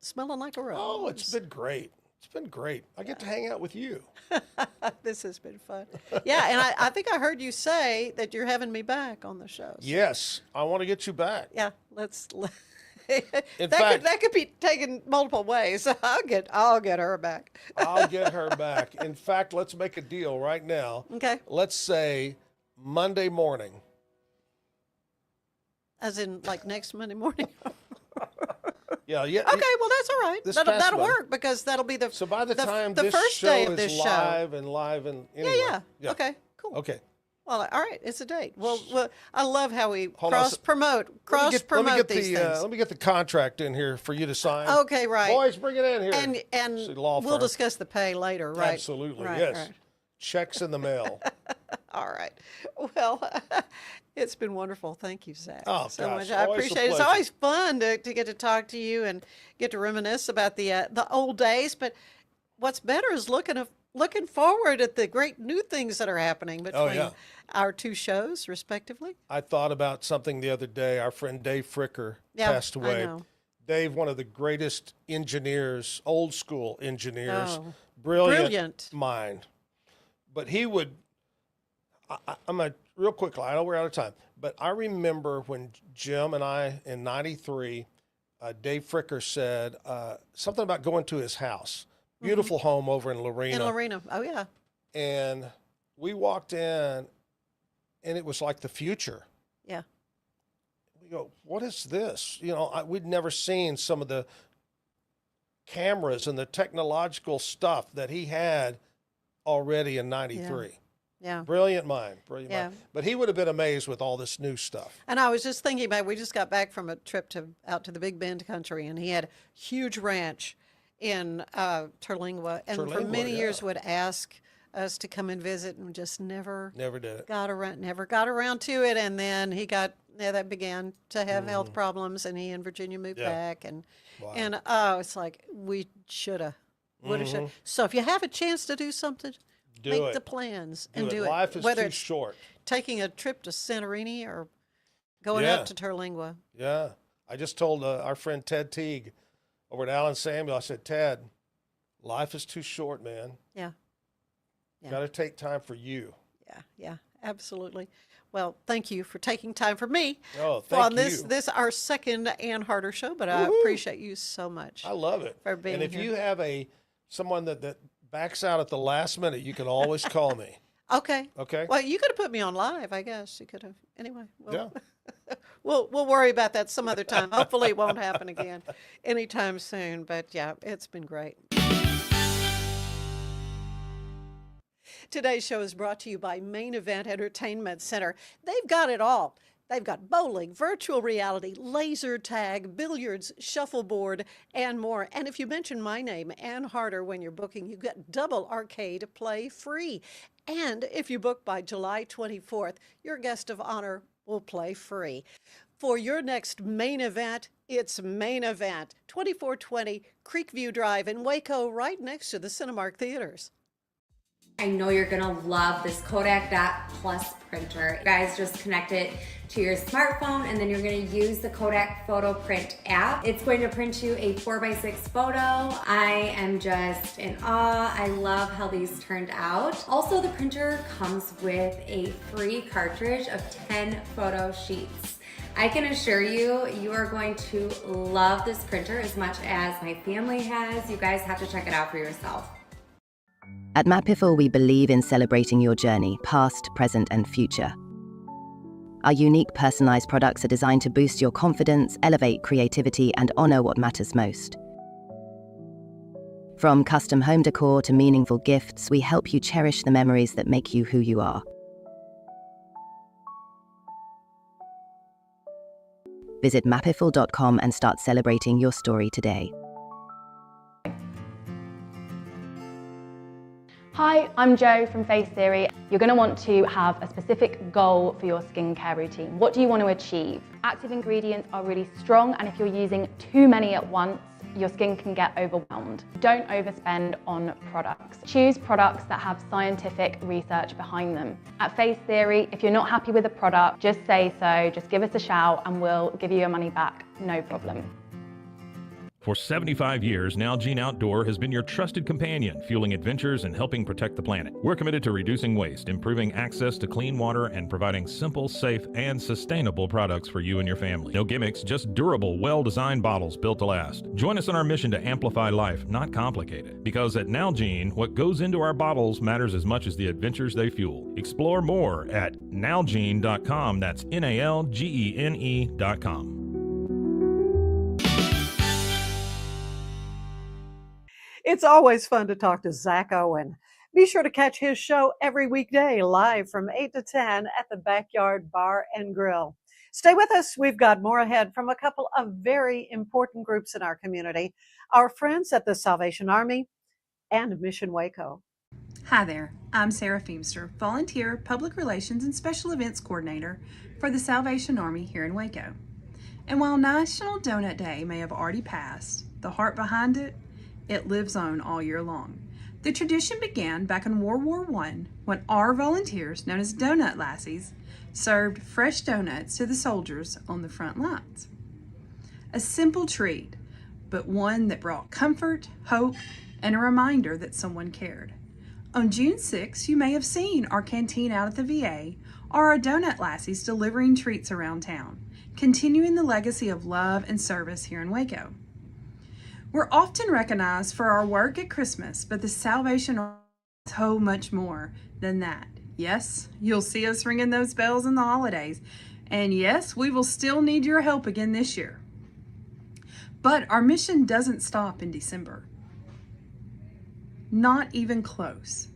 smelling like a rose. Oh, it's been great. It's been great. I get to hang out with you. This has been fun. Yeah, and I think I heard you say that you're having me back on the show. So. Yes, I want to get you back. Yeah, that could be taken multiple ways. I'll get her back. I'll get her back. In fact, let's make a deal right now. Okay. Let's say Monday morning. As in, like next Monday morning. Yeah. Okay, well that's all right. That'll work because that'll be so by the time the this first show day of is this live and anyway. Yeah. Okay. Cool. Okay. Well, all right. It's a date. Well, I love how we Hold on cross promote these things. Let me get the contract in here for you to sign. Okay, right. Boys, bring it in here. And See, law we'll firm. discuss the pay later, right? Absolutely. Right, yes. right. Checks in the mail. All right. Well, it's been wonderful. Thank you, Zach. Oh, so gosh, much. I always a appreciate it. It's pleasure. always fun to get to talk to you and get to reminisce about the old days. But what's better is looking forward at the great new things that are happening between our two shows, respectively. I thought about something the other day. Our friend Dave Fricker passed away. I know. Dave, one of the greatest engineers, old school engineers, Oh, brilliant mind. But he would, real quickly, I know we're out of time, but I remember when Jim and I in 93, Dave Fricker said something about going to his house. Beautiful home over in Lorena. In Lorena. Oh, yeah. And we walked in, and it was like the future. Yeah. We go, what is this? You know, we'd never seen some of the cameras and the technological stuff that he had already in 93. Yeah. Brilliant mind. Yeah. But he would have been amazed with all this new stuff. And I was just thinking about, we just got back from a trip out to the Big Bend country, and he had a huge ranch in Terlingua, and for many years would ask us to come and visit, and just never did it. got around to it. And then he that began to have health problems, and he and Virginia moved back, and it's like we shoulda, woulda, shoulda. So if you have a chance to do something, make the plans and do it. Life is Whether too it's short. taking a trip to Santorini or going up to Terlingua. Yeah. I just told our friend Ted Teague over at Allen Samuel, I said, Ted, life is too short, man. Yeah. Got to take time for you. Yeah, absolutely. Well, thank you for taking time for me. Oh, thank on you. This our second Ann Harder show, but I appreciate you so much. I love it. For being and if here. you have someone that backs out at the last minute, you can always call me. Okay. Okay. Well, you could have put me on live, I guess. You could have. Anyway. Yeah. We'll worry about that some other time. Hopefully it won't happen again anytime soon. But yeah, it's been great. Today's show is brought to you by Main Event Entertainment Center. They've got it all. They've got bowling, virtual reality, laser tag, billiards, shuffleboard, and more. And if you mention my name, Ann Harder, when you're booking, you get double arcade play free. And if you book by July 24th, your guest of honor will play free. For your next main event, it's Main Event, 2420 Creekview Drive in Waco, right next to the Cinemark Theaters. I know you're gonna love this Kodak Dot Plus printer. You guys just connect it to your smartphone and then you're gonna use the Kodak Photo Print app. It's going to print you a 4x6 photo. I am just in awe. I love how these turned out. Also, the printer comes with a free cartridge of 10 photo sheets. I can assure you, you are going to love this printer as much as my family has. You guys have to check it out for yourself. At Mapiful, we believe in celebrating your journey, past, present, and future. Our unique personalized products are designed to boost your confidence, elevate creativity, and honor what matters most. From custom home decor to meaningful gifts, we help you cherish the memories that make you who you are. Visit mapiful.com and start celebrating your story today. Hi, I'm Jo from Face Theory. You're going to want to have a specific goal for your skincare routine. What do you want to achieve? Active ingredients are really strong, and if you're using too many at once, your skin can get overwhelmed. Don't overspend on products. Choose products that have scientific research behind them. At Face Theory, if you're not happy with a product, just say so, just give us a shout and we'll give you your money back, no problem. For 75 years, Nalgene Outdoor has been your trusted companion, fueling adventures and helping protect the planet. We're committed to reducing waste, improving access to clean water, and providing simple, safe, and sustainable products for you and your family. No gimmicks, just durable, well-designed bottles built to last. Join us in our mission to amplify life, not complicate it. Because at Nalgene, what goes into our bottles matters as much as the adventures they fuel. Explore more at nalgene.com. That's NALGENE.com. It's always fun to talk to Zack Owen. Be sure to catch his show every weekday live from 8 to 10 at the Backyard Bar and Grill. Stay with us. We've got more ahead from a couple of very important groups in our community, our friends at the Salvation Army and Mission Waco. Hi there, I'm Sarah Feemster, volunteer, public relations, and special events coordinator for the Salvation Army here in Waco. And while National Donut Day may have already passed, the heart behind it lives on all year long. The tradition began back in World War I when our volunteers, known as Donut Lassies, served fresh donuts to the soldiers on the front lines. A simple treat, but one that brought comfort, hope, and a reminder that someone cared. On June 6, you may have seen our canteen out at the VA or our Donut Lassies delivering treats around town, continuing the legacy of love and service here in Waco. We're often recognized for our work at Christmas, but the Salvation Army is so much more than that. Yes, you'll see us ringing those bells in the holidays, and yes, we will still need your help again this year. But our mission doesn't stop in December. Not even close.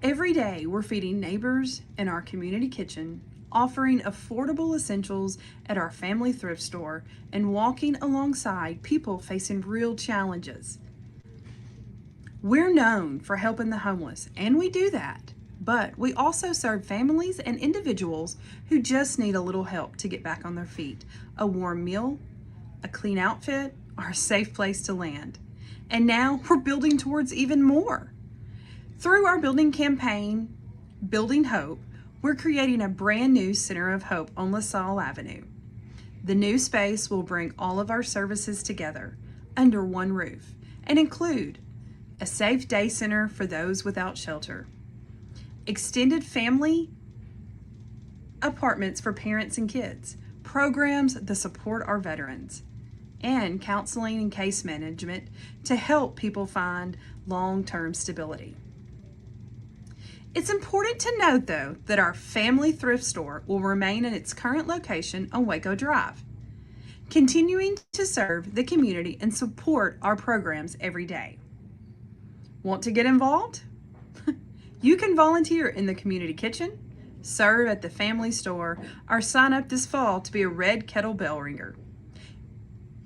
Every day we're feeding neighbors in our community kitchen, offering affordable essentials at our family thrift store, and walking alongside people facing real challenges. We're known for helping the homeless, and we do that, but we also serve families and individuals who just need a little help to get back on their feet, a warm meal, a clean outfit, or a safe place to land. And now we're building towards even more. Through our building campaign, Building Hope, we're creating a brand new Center of Hope on LaSalle Avenue. The new space will bring all of our services together under one roof and include a safe day center for those without shelter, extended family apartments for parents and kids, programs that support our veterans, and counseling and case management to help people find long-term stability. It's important to note, though, that our family thrift store will remain in its current location on Waco Drive, continuing to serve the community and support our programs every day. Want to get involved? You can volunteer in the community kitchen, serve at the family store, or sign up this fall to be a Red Kettle bell ringer.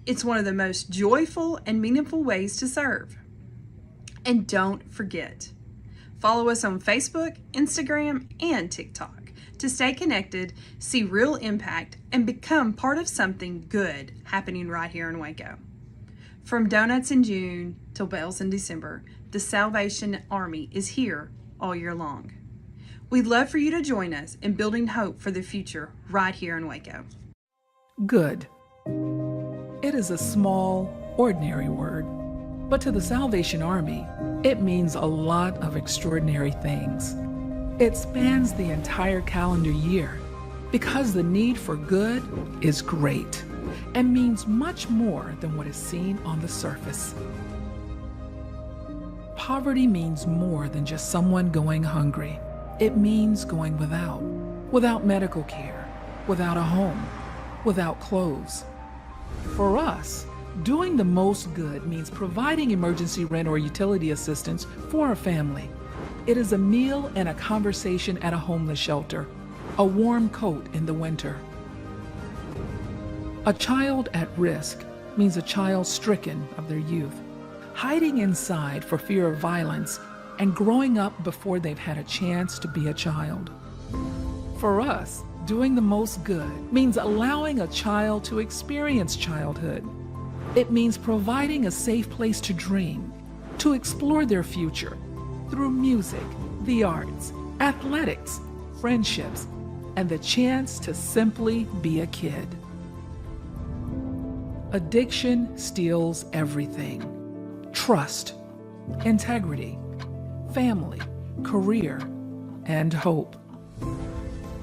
It's one of the most joyful and meaningful ways to serve. And don't forget, follow us on Facebook, Instagram, and TikTok to stay connected, see real impact, and become part of something good happening right here in Waco. From donuts in June till bells in December, the Salvation Army is here all year long. We'd love for you to join us in building hope for the future right here in Waco. Good. It is a small, ordinary word, but to the Salvation Army, it means a lot of extraordinary things. It spans the entire calendar year because the need for good is great and means much more than what is seen on the surface. Poverty means more than just someone going hungry. It means going without medical care, without a home, without clothes. For us, doing the most good means providing emergency rent or utility assistance for a family. It is a meal and a conversation at a homeless shelter, a warm coat in the winter. A child at risk means a child stricken of their youth, hiding inside for fear of violence and growing up before they've had a chance to be a child. For us, doing the most good means allowing a child to experience childhood. It means providing a safe place to dream, to explore their future through music, the arts, athletics, friendships, and the chance to simply be a kid. Addiction steals everything: trust, integrity, family, career, and hope.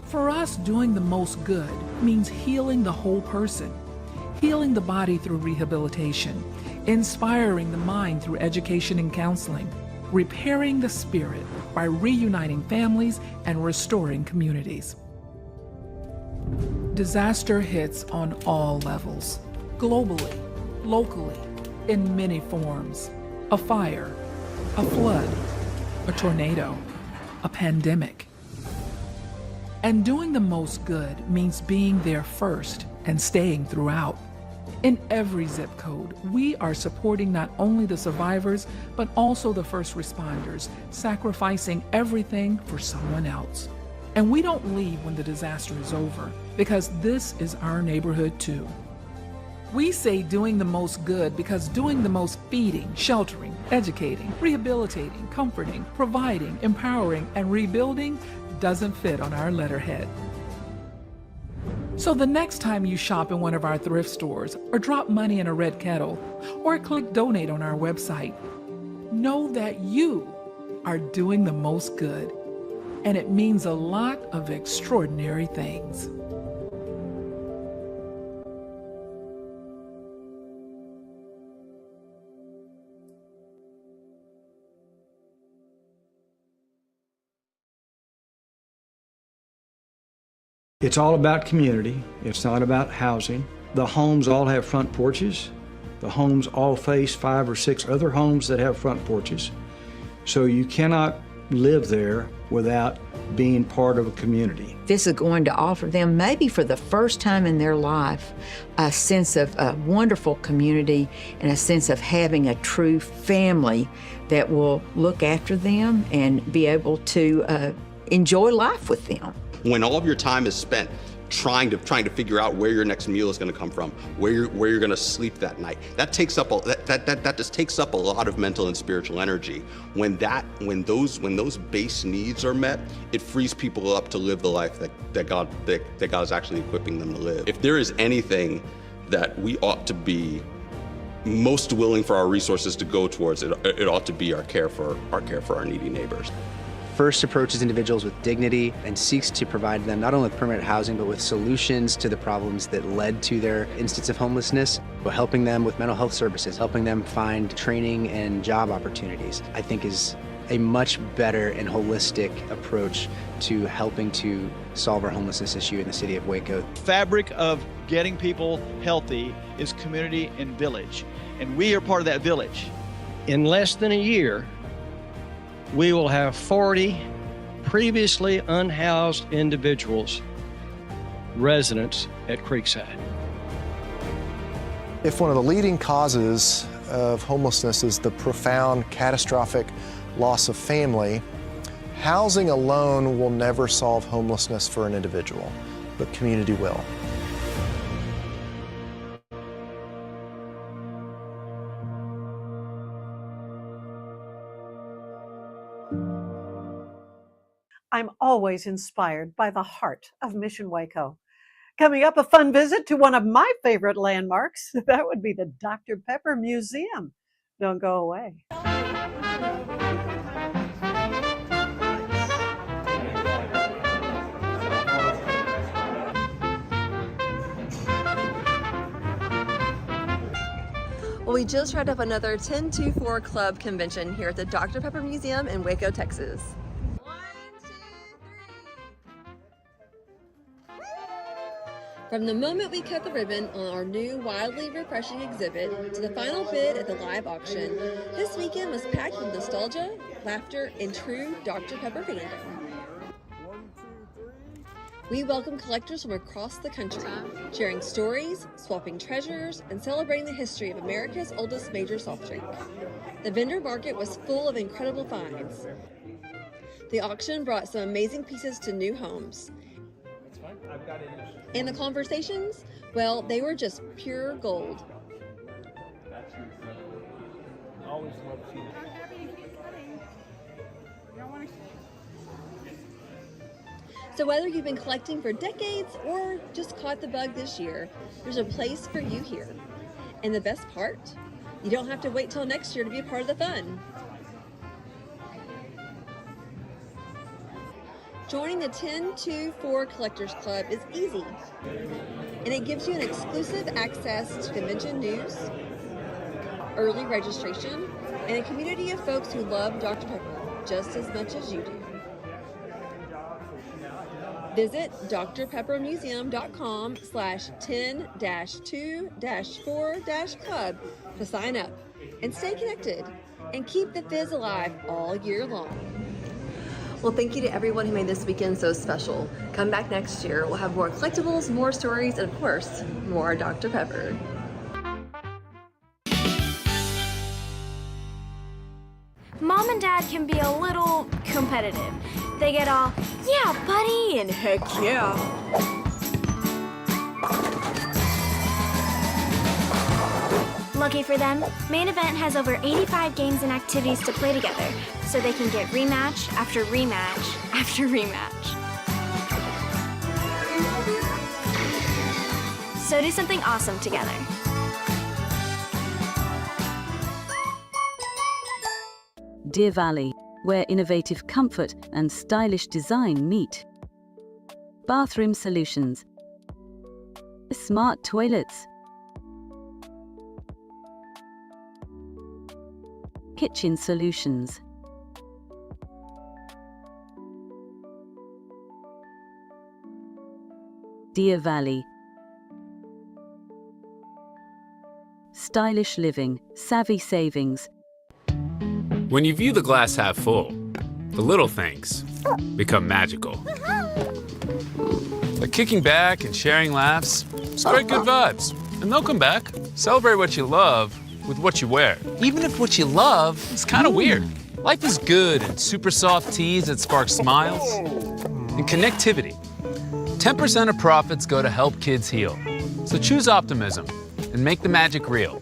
For us, doing the most good means healing the whole person, healing the body through rehabilitation, inspiring the mind through education and counseling, repairing the spirit by reuniting families and restoring communities. Disaster hits on all levels, globally, locally, in many forms. A fire, a flood, a tornado, a pandemic. And doing the most good means being there first and staying throughout. In every zip code, we are supporting not only the survivors, but also the first responders, sacrificing everything for someone else. And we don't leave when the disaster is over, because this is our neighborhood too. We say doing the most good because doing the most feeding, sheltering, educating, rehabilitating, comforting, providing, empowering, and rebuilding doesn't fit on our letterhead. So the next time you shop in one of our thrift stores, or drop money in a red kettle, or click donate on our website, know that you are doing the most good, and it means a lot of extraordinary things. It's all about community. It's not about housing. The homes all have front porches. The homes all face 5 or 6 other homes that have front porches. So you cannot live there without being part of a community. This is going to offer them, maybe for the first time in their life, a sense of a wonderful community and a sense of having a true family that will look after them and be able to enjoy life with them. When all of your time is spent trying to figure out where your next meal is going to come from, where you're going to sleep that night, that takes up that just takes up a lot of mental and spiritual energy. When those base needs are met, it frees people up to live the life that God is actually equipping them to live. If there is anything that we ought to be most willing for our resources to go towards, it ought to be our care for our needy neighbors. First approaches individuals with dignity and seeks to provide them not only with permanent housing, but with solutions to the problems that led to their instance of homelessness, but helping them with mental health services, helping them find training and job opportunities, I think is a much better and holistic approach to helping to solve our homelessness issue in the city of Waco. Fabric of getting people healthy is community and village, and we are part of that village. In less than a year, we will have 40 previously unhoused individuals, residents at Creekside. If one of the leading causes of homelessness is the profound, catastrophic loss of family, housing alone will never solve homelessness for an individual, but community will. I'm always inspired by the heart of Mission Waco. Coming up, a fun visit to one of my favorite landmarks. That would be the Dr. Pepper Museum. Don't go away. Well, we just wrapped up another 10-2-4 Club convention here at the Dr. Pepper Museum in Waco, Texas. From the moment we cut the ribbon on our new wildly refreshing exhibit to the final bid at the live auction, this weekend was packed with nostalgia, laughter, and true Dr. Pepper fandom. We welcome collectors from across the country, sharing stories, swapping treasures, and celebrating the history of America's oldest major soft drink. The vendor market was full of incredible finds. The auction brought some amazing pieces to new homes. And the conversations, well, they were just pure gold. So whether you've been collecting for decades or just caught the bug this year, there's a place for you here. And the best part, you don't have to wait till next year to be a part of the fun. Joining the 10-2-4 Collectors Club is easy, and it gives you an exclusive access to convention news, early registration, and a community of folks who love Dr. Pepper just as much as you do. Visit drpeppermuseum.com/10-2-4-club to sign up and stay connected and keep the fizz alive all year long. Well, thank you to everyone who made this weekend so special. Come back next year. We'll have more collectibles, more stories, and of course, more Dr. Pepper. Mom and Dad can be a little competitive. They get all, yeah, buddy, and heck yeah. Lucky for them, Main Event has over 85 games and activities to play together, so they can get rematch after rematch after rematch. So do something awesome together. Deer Valley, where innovative comfort and stylish design meet. Bathroom solutions. Smart toilets. Kitchen solutions. Deer Valley. Stylish living, savvy savings. When you view the glass half full, the little things become magical. Like kicking back and sharing laughs, spread good vibes, and they'll come back. Celebrate what you love with what you wear, even if what you love is kind of weird. Life is good in super soft tees that spark smiles and connectivity. 10% of profits go to help kids heal. So choose optimism and make the magic real.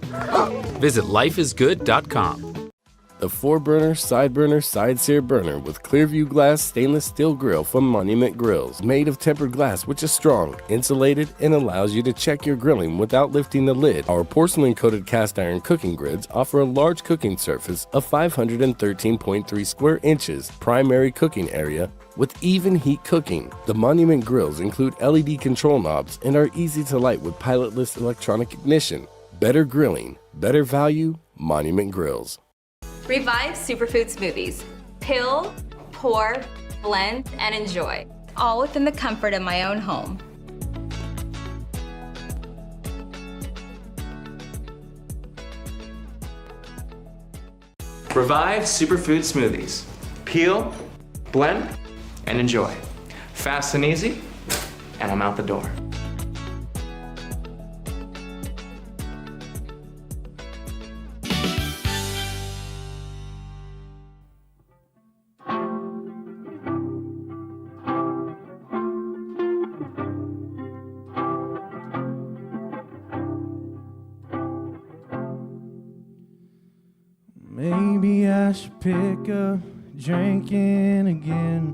Visit lifeisgood.com. The 4-burner, side-burner, side-sear burner with Clearview glass stainless steel grill from Monument Grills. Made of tempered glass, which is strong, insulated, and allows you to check your grilling without lifting the lid. Our porcelain-coated cast iron cooking grids offer a large cooking surface of 513.3 square inches, primary cooking area, with even heat cooking. The Monument Grills include LED control knobs and are easy to light with pilotless electronic ignition. Better grilling, better value, Monument Grills. Revive Superfood Smoothies. Pill, pour, blend, and enjoy. All within the comfort of my own home. Revive Superfood Smoothies. Peel, blend, and enjoy. Fast and easy, and I'm out the door. Maybe I should pick up drinking again.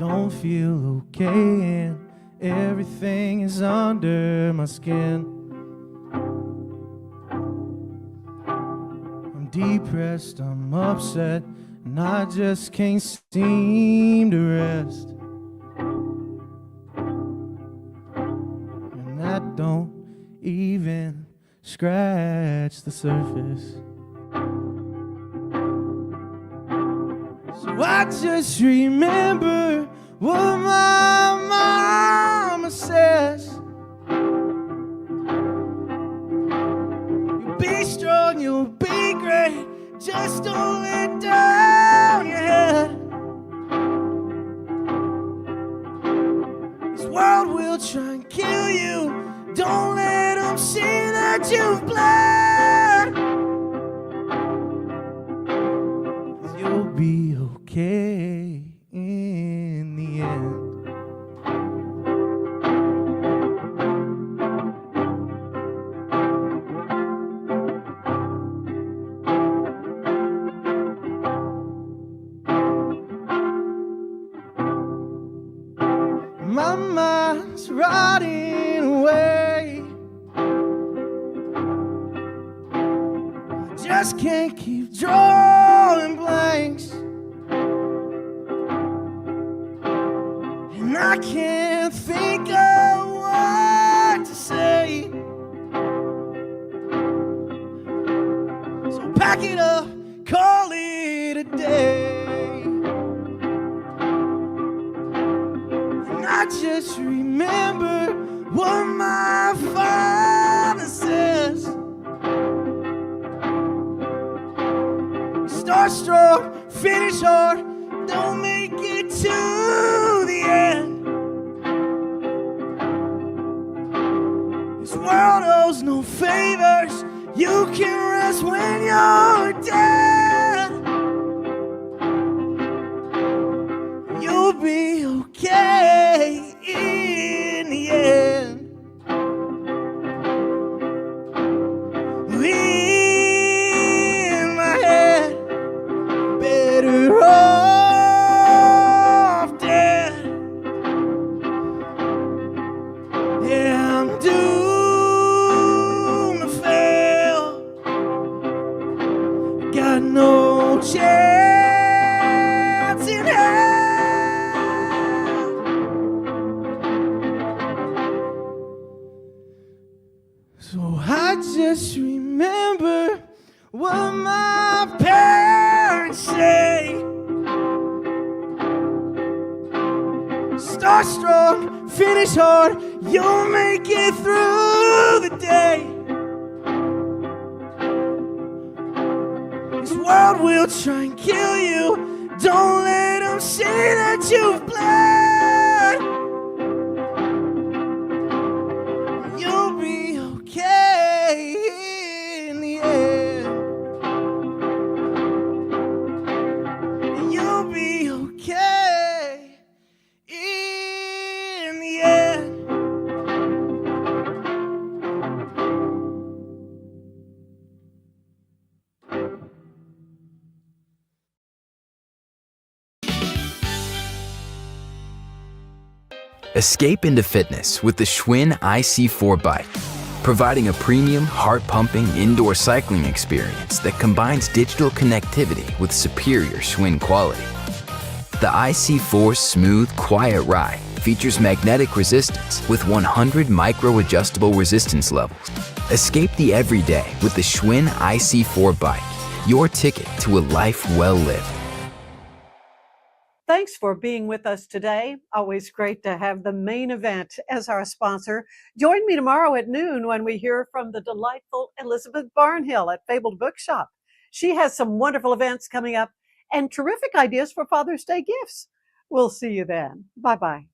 don't feel okay and everything is under my skin. I'm depressed, I'm upset, and I just can't seem to rest. And that don't even scratch the surface. So I just remember what my mama says. You'll be strong, you'll be great, just don't let down your head. This world will try and kill you, don't let them see that you've bled. 'Cause you'll be okay in the end. My mind's rotting away. I just can't keep drawing blanks, and I can't think of what to say. So pack it up, call it a day. I just remember what my father says. Start strong, finish hard, don't make it to the end. This world owes no favors, you can rest when you're dead. You'll be okay in the end. In my head, better off dead. Yeah, I'm doomed to fail. Got no chance in hell. So I just remember what my parents say. Start strong, finish hard, you'll make it through the day. This world will try and kill you, don't let them see that you've bled. You'll be okay in the end. You'll be okay in the end. Escape into fitness with the Schwinn IC4 bike, providing a premium, heart-pumping indoor cycling experience that combines digital connectivity with superior Schwinn quality. The IC4's smooth, quiet ride features magnetic resistance with 100 micro-adjustable resistance levels. Escape the everyday with the Schwinn IC4 bike, your ticket to a life well lived. Thanks for being with us today. Always great to have the Main Event as our sponsor. Join me tomorrow at noon when we hear from the delightful Elizabeth Barnhill at Fabled Bookshop. She has some wonderful events coming up and terrific ideas for Father's Day gifts. We'll see you then. Bye-bye.